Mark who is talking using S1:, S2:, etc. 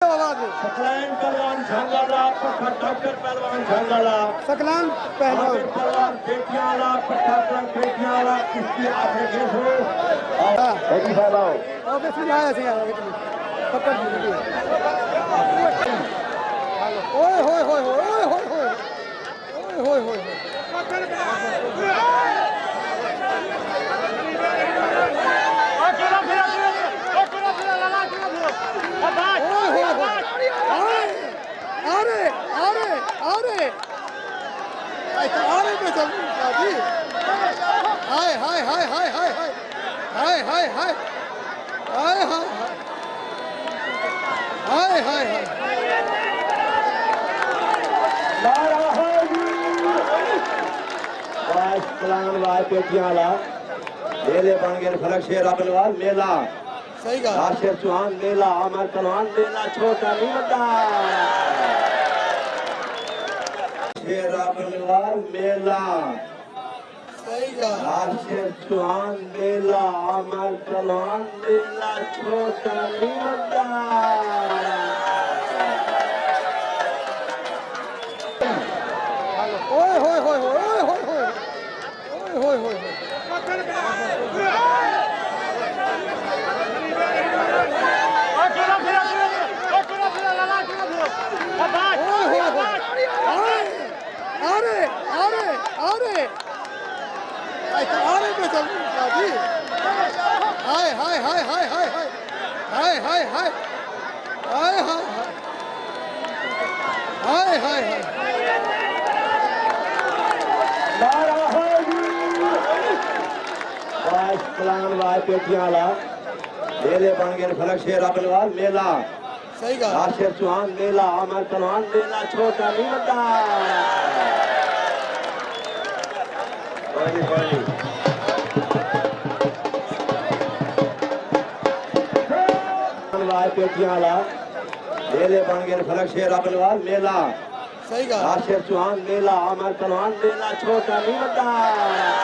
S1: Saqlain Phelwan Dangale-Ali Dr. Phelwan Dangale-Ali
S2: Saqlain Phelwan
S1: Phelwan Pytiaan Pytiaan Kushti Apny Desi Phelwan
S2: ਉਹ ਵੀ ਸੁਣਾਇਆ ਸੀ ਯਾਰ ਪੱਕਾ ਜੀ ਓਏ ਹੋਏ ਹੋਏ ਹੋਏ ਹੋਏ ਹੋਏ ਹੋਏ ਹੋਏ हाय हाय हाय हाय हाय हाय हाय हाय हाय हाय हाय हाय हाय
S1: पेटियाला मेले बन गए फलक शेर अबलवाल मेला
S2: सही कहा
S1: शेर चौहान मेला अमर पहलवान मेला छोटा नहीं बड़ा शेर अबलवाल मेला शेर चौहान मेला अमर पहलवान मेला छोटा नहीं बड़ा
S2: ओए होए होए होए होए होए होए होए अरे अरे अरे अरे पे चल जी हाय हाय हाय हाय हाय हाय हाय हाय हाय हाय हाय हाय
S1: पेटियाला मेले बन गए फलक शेर अबलवाल मेला
S2: सही कहा
S1: शेर चौहान मेला अमर पहलवान मेला छोटा नहीं बड़ा पेटियाला मेले बन गए फलक शेर अबलवाल मेला
S2: सही कहा
S1: शेर चौहान मेला अमर पहलवान मेला छोटा नहीं बड़ा